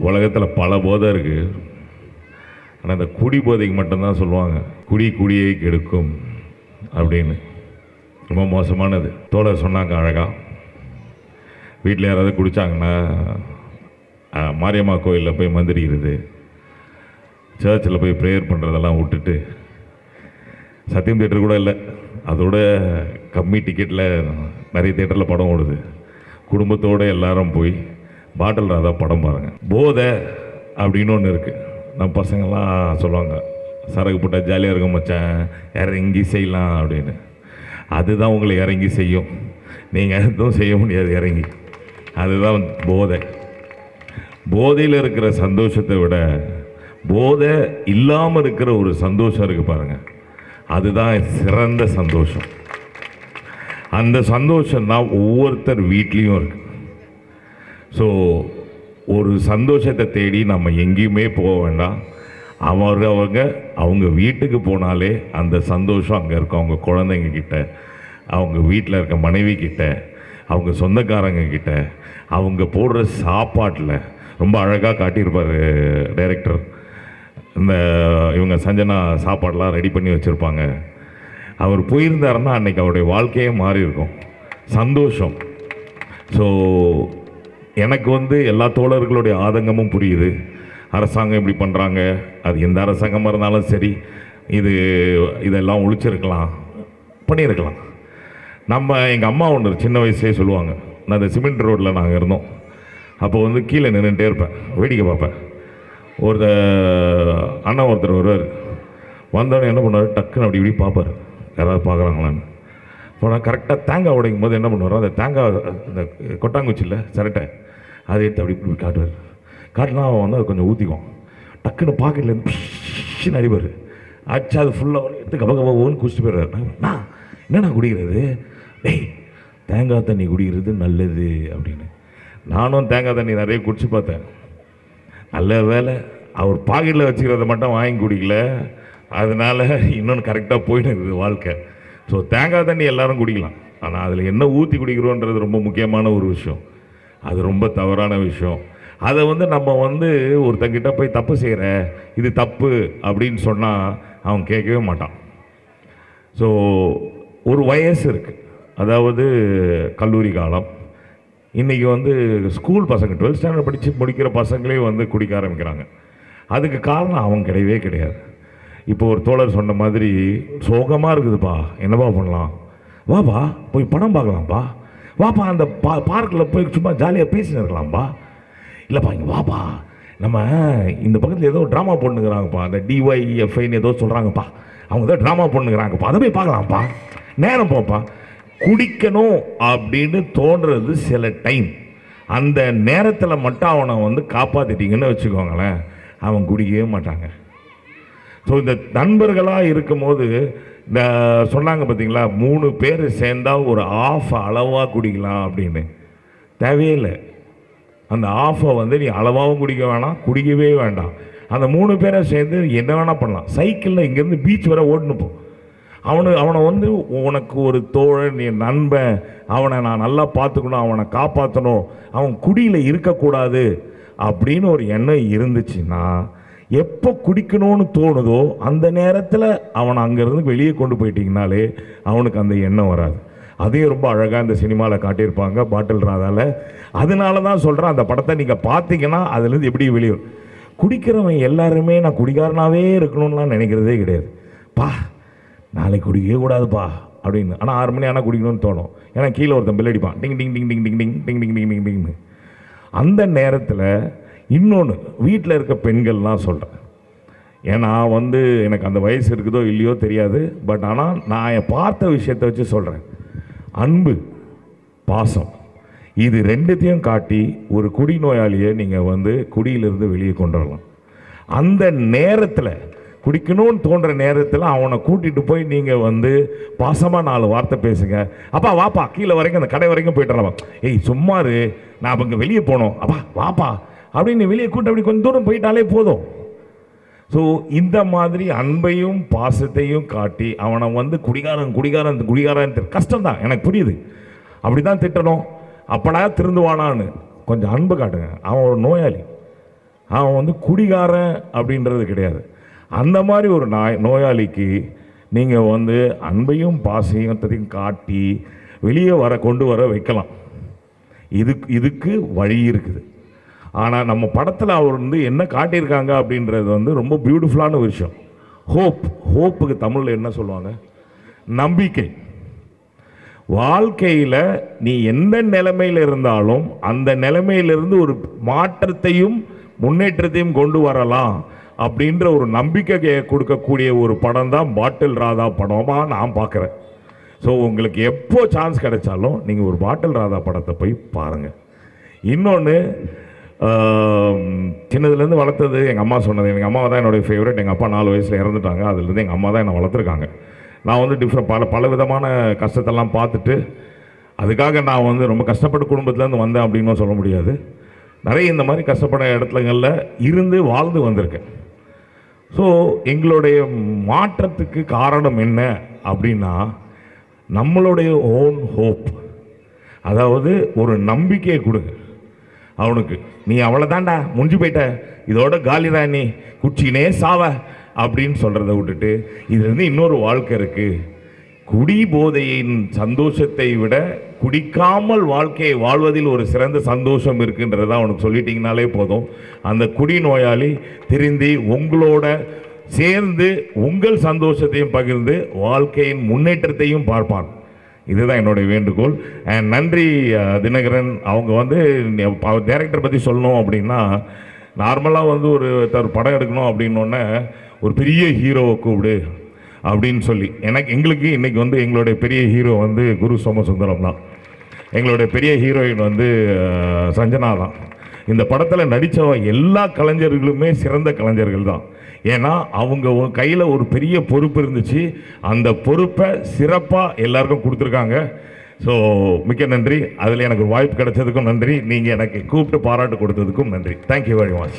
உலகத்தில் பல போதை இருக்குது. ஆனால் இந்த குடி போதைக்கு மட்டும்தான் சொல்லுவாங்க குடியை கெடுக்கும் அப்படின்னு. ரொம்ப மோசமானது. தோழர் சொன்னாங்க அழகாக, வீட்டில் யாராவது குடித்தாங்கன்னா மாரியம்மா கோயிலில் போய் மந்திரிக்கிறது, சர்ச்சில் போய் ப்ரேயர் பண்ணுறதெல்லாம் விட்டுட்டு, சத்தியம் தேட்டர் கூட இல்லை, அதோட கம்மி டிக்கெட்டில் நிறைய தேட்டரில் படம் ஓடுது, குடும்பத்தோடு எல்லாரும் போய் பாட்டில் ராதா படம் பாருங்கள். போதை அப்படின்னு ஒன்று இருக்குது. நம்ம பசங்கள்லாம் சொல்லுவாங்க, சரக்கு போட்டால் ஜாலியாக இருக்கும் மச்சான், இறங்கி செய்யலாம் அப்படின்னு. அதுதான் உங்களை இறங்கி செய்யும். நீங்கள் எதுவும் செய்ய முடியாது இறங்கி. அதுதான் போதை. போதையில் இருக்கிற சந்தோஷத்தை விட போதை இல்லாமல் இருக்கிற ஒரு சந்தோஷம் இருக்குது பாருங்கள், அதுதான் சிறந்த சந்தோஷம். அந்த சந்தோஷம்தான் ஒவ்வொருத்தர் வீட்லேயும் இருக்குது. ஸோ ஒரு சந்தோஷத்தை தேடி நம்ம எங்கேயுமே போக வேண்டாம். அவங்க வீட்டுக்கு போனாலே அந்த சந்தோஷம் அங்கே இருக்கும். அவங்க குழந்தைங்க கிட்ட, அவங்க வீட்டில் இருக்க மனைவி கிட்ட, அவங்க சொந்தக்காரங்க கிட்ட, அவங்க போடுற சாப்பாட்டில் ரொம்ப அழகாக காட்டியிருப்பார் டைரக்டர். இந்த இவங்க சஞ்சனா சாப்பாடெலாம் ரெடி பண்ணி வச்சுருப்பாங்க. அவர் போயிருந்தாருன்னா அன்றைக்கி அவருடைய வாழ்க்கையே மாறி இருக்கும். சந்தோஷம். ஸோ எனக்கு எல்லா தோழர்களுடைய ஆதங்கமும் புரியுது. அரசாங்கம் இப்படி பண்ணுறாங்க, அது எந்த அரசாங்கமாக இருந்தாலும் சரி, இதெல்லாம் ஒழிச்சிருக்கலாம், பண்ணியிருக்கலாம். எங்கள் அம்மா ஒன்று சின்ன வயசுலேயே சொல்லுவாங்க. நான் இந்த சிமெண்ட் ரோட்டில் நாங்கள் இருந்தோம். அப்போ கீழே நின்றுட்டே இருப்பேன், வேடிக்கை பார்ப்பேன். அண்ணன் ஒருத்தர் வருவார். வந்தோடனே என்ன பண்ணுவார், டக்குன்னு அப்படி இப்படி பார்ப்பார், யாராவது பார்க்குறாங்களான்னு. இப்போ நான் கரெக்டாக தேங்காய் உடைக்கும் போது என்ன பண்ணுவாரோ, அந்த தேங்காய் இந்த கொட்டாங்குச்சியில் சிரட்டை அதை எடுத்து அப்படி இப்படி காட்டுவார். காட்டினா அவன் அது கொஞ்சம் ஊற்றிக்கும். டக்குன்னு பாக்கெட்லேருந்து பிஷ்ன்னு அடிப்பார். அடிச்சா அது ஃபுல்லாக எடுத்து கபகபோன்னு குடிச்சிட்டு போயிடுறாரு. நான் என்னண்ணா குடிக்கிறது, டேய் தேங்காய் தண்ணி குடிக்கிறது நல்லது அப்படின்னு. நானும் தேங்காய் தண்ணி நிறைய குடிச்சு பார்த்தேன். நல்ல வேலை அவர் பாக்கெட்டில் வச்சுக்கிறத மட்டும் வாங்கி குடிக்கல, அதனால் இன்னொன்று கரெக்டாக போயிட்டு இருக்குது வாழ்க்கை. ஸோ தேங்காய் தண்ணி எல்லோரும் குடிக்கலாம், ஆனால் அதில் என்ன ஊற்றி குடிக்கிறோன்றது ரொம்ப முக்கியமான ஒரு விஷயம். அது ரொம்ப தவறான விஷயம். அதை நம்ம ஒருத்தங்கிட்ட போய் தப்பு செய்கிற, இது தப்பு அப்படின்னு சொன்னால் அவன் கேட்கவே மாட்டான். ஸோ ஒரு வயசு இருக்குது, அதாவது கல்லூரி காலம். இன்றைக்கி ஸ்கூல் பசங்க 12th ஸ்டாண்டர்ட் படித்து முடிக்கிற பசங்களே குடிக்க ஆரம்பிக்கிறாங்க. அதுக்கு காரணம் அவன் கிடையவே கிடையாது. இப்போ ஒரு தோழர் சொன்ன மாதிரி சோகமாக இருக்குதுப்பா, என்னப்பா பண்ணலாம், வாப்பா போய் படம் பார்க்கலாம்ப்பா, வாப்பா அந்த பார்க்கில் போய் சும்மா ஜாலியாக பேசின்னு இருக்கலாம்ப்பா, இல்லைப்பா இங்கே வாப்பா நம்ம இந்த பக்கத்தில் ஏதோ ட்ராமா போட்டுக்கிறாங்கப்பா, அந்த DYFIன்னு ஏதோ சொல்கிறாங்கப்பா, அவங்க ஏதோ ட்ராமா போட்டுக்கிறாங்கப்பா, அதை போய் பார்க்கலாம்ப்பா, நேரம் போப்பா. குடிக்கணும் அப்படின்னு தோன்றது சில டைம், அந்த நேரத்தில் மட்டும் அவனை காப்பாற்றிட்டீங்கன்னு வச்சுக்கோங்களேன், அவன் குடிக்கவே மாட்டாங்க. ஸோ இந்த நண்பர்களாக இருக்கும்போது இந்த சொன்னாங்க பார்த்தீங்களா, 3 பேர் சேர்ந்தால் ஒரு ஆஃப் அளவாக குடிக்கலாம் அப்படின்னு. தேவையே இல்லை. அந்த ஆஃபை நீ அளவாகவும் குடிக்க வேணாம், குடிக்கவே வேண்டாம். அந்த 3 பேரை சேர்ந்து என்ன வேணால் பண்ணலாம். சைக்கிளில் இங்கேருந்து பீச் வரை ஓடணுப்போம். அவனை உனக்கு ஒரு தோழன், என் நண்பன், அவனை நான் நல்லா பார்த்துக்கணும், அவனை காப்பாற்றணும், அவன் குடியில் இருக்கக்கூடாது அப்படின்னு ஒரு எண்ணம் இருந்துச்சுன்னா, எப்போ குடிக்கணும்னு தோணுதோ அந்த நேரத்தில் அவனை அங்கேருந்து வெளியே கொண்டு போயிட்டீங்கனாலே அவனுக்கு அந்த எண்ணம் வராது. அதையும் ரொம்ப அழகாக இந்த சினிமாவில் காட்டியிருப்பாங்க பாட்டில் ராதாவில். அதனால தான் சொல்கிறேன், அந்த படத்தை நீங்கள் பார்த்தீங்கன்னா அதுலேருந்து எப்படி வெளியே. குடிக்கிறவன் எல்லாருமே நான் குடிகாரனாகவே இருக்கணும்லாம் நினைக்கிறதே கிடையாது. பா நாளைக்கு குடிக்கவே கூடாதுப்பா அப்படின்னு. ஆனால் 6 மணி ஆனால் குடிக்கணும்னு தோணும். ஏன்னா கீழே ஒருத்தன் பில் அடிப்பான், டிங் டிங் டிங் டிங் டிங் டிங் டிங் டிங் டிங் டிங் டிங்னு. அந்த நேரத்தில் இன்னொன்று வீட்டில் இருக்க பெண்கள்லாம் சொல்கிறேன். ஏன்னா எனக்கு அந்த வயசு இருக்குதோ இல்லையோ தெரியாது, பட் ஆனால் நான் பார்த்த விஷயத்தை வச்சு சொல்கிறேன். அன்பு, பாசம், இது ரெண்டுத்தையும் காட்டி ஒரு குடிநோயாளியை நீங்கள் குடியிலிருந்து வெளியே கொண்டு வரலாம். அந்த நேரத்தில் குடிக்கணும்னு தோன்ற நேரத்தில் அவனை கூட்டிகிட்டு போய் நீங்கள் பாசமாக 4 வார்த்தை பேசுங்க. அப்பா வாப்பா கீழே வரைக்கும் அந்த கடை வரைக்கும் போய்ட்டுறலாம். ஏய் சும்மாரு, நான் இங்கே வெளியே போனோம், அப்பா வாப்பா அப்படின்னு வெளியே கூட்டு அப்படி கொஞ்சம் தூரம் போயிட்டாலே போதும். ஸோ இந்த மாதிரி அன்பையும் பாசத்தையும் காட்டி அவனை குடிகாரன் கஷ்டம்தான், எனக்கு புரியுது, அப்படி தான் திட்டணும், அப்படா திருந்துவானான்னு கொஞ்சம் அன்பு காட்டுங்க. அவன் ஒரு நோயாளி, அவன் வந்து குடிகாரன் அப்படின்றது கிடையாது. அந்த மாதிரி ஒரு நோயாளிக்கு நீங்கள் வந்து அன்பையும் பாசத்தையும் காட்டி வெளியே கொண்டு வர வைக்கலாம். இதுக்கு வழி இருக்குது. ஆனால் நம்ம படத்தில் அவர் வந்து என்ன காட்டியிருக்காங்க அப்படின்றது வந்து ரொம்ப பியூட்டிஃபுல்லான விஷயம். ஹோப்புக்கு தமிழில் என்ன சொல்லுவாங்க? நம்பிக்கை. வாழ்க்கையில் நீ எந்த நிலைமையில் இருந்தாலும் அந்த நிலைமையிலிருந்து ஒரு மாற்றத்தையும் முன்னேற்றத்தையும் கொண்டு வரலாம் அப்படின்ற ஒரு நம்பிக்கை கொடுக்கக்கூடிய ஒரு படம் தான் பாட்டில் ராதா படமாக நான் பார்க்குறேன். ஸோ உங்களுக்கு எப்போ சான்ஸ் கிடைச்சாலும் நீங்கள் ஒரு பாட்டில் ராதா படத்தை போய் பாருங்கள். இன்னொன்று, சின்னதுலேருந்து வளர்த்தது எங்கள் அம்மா சொன்னது. எங்கள் அம்மா தான் என்னுடைய ஃபேவரட். எங்கள் அப்பா 4 வயசில் இறந்துட்டாங்க. அதுலேருந்து எங்கள் அம்மா தான் என்னை வளர்த்துருக்காங்க. நான் வந்து பல விதமான கஷ்டத்தெல்லாம் பார்த்துட்டு, அதுக்காக நான் வந்து ரொம்ப கஷ்டப்பட்ட குடும்பத்துலேருந்து வந்தேன் அப்படின்னு சொல்ல முடியாது. நிறைய இந்த மாதிரி கஷ்டப்பட இடத்துங்களில் இருந்து வாழ்ந்து வந்திருக்கேன். ஸோ எங்களுடைய மாற்றத்துக்கு காரணம் என்ன அப்படின்னா, நம்மளுடைய ஓன் ஹோப். அதாவது ஒரு நம்பிக்கையை கொடுங்க அவனுக்கு. நீ அவ்வளோதான்டா, முடிஞ்சு போயிட்ட, இதோட காலிடா, நீ குச்சினே சாவ அப்படின்னு சொல்கிறத விட்டுட்டு, இதுலேருந்து இன்னொரு வாழ்க்கை இருக்குது. குடி போதையின் சந்தோஷத்தை விட குடிக்காமல் வாழ்க்கையை வாழ்வதில் ஒரு சிறந்த சந்தோஷம் இருக்குன்றதை அவனுக்கு சொல்லிட்டீங்கனாலே போதும். அந்த குடி நோயாளி திருந்தி உங்களோட சேர்ந்து உங்கள் சந்தோஷத்தையும் பகிர்ந்து வாழ்க்கையின் முன்னேற்றத்தையும் பார்ப்பான். இதுதான் என்னுடைய வேண்டுகோள். அண்ட் நன்றி தினகரன். அவங்க வந்து டைரக்டர் பற்றி சொல்லணும் அப்படின்னா, நார்மலாக வந்து ஒரு படம் எடுக்கணும் அப்படின்னோடனே ஒரு பெரிய ஹீரோவை கூப்பிடு அப்படின்னு சொல்லி, எங்களுக்கு இன்றைக்கி வந்து எங்களுடைய பெரிய ஹீரோ வந்து குரு சோமசுந்தரம் தான். எங்களுடைய பெரிய ஹீரோயின் வந்து சஞ்சனா தான். இந்த படத்தில் நடித்த எல்லா கலைஞர்களுமே சிறந்த கலைஞர்கள் தான். ஏன்னா அவங்க கையில் ஒரு பெரிய பொறுப்பு இருந்துச்சு. அந்த பொறுப்பை சிறப்பாக எல்லாருக்கும் கொடுத்துருக்காங்க. ஸோ மிக்க நன்றி. அதில் எனக்கு ஒரு வாய்ப்பு கிடைச்சதுக்கும் நன்றி. நீங்கள் எனக்கு கூப்பிட்டு பாராட்டு கொடுத்ததுக்கும் நன்றி. Thank you very much.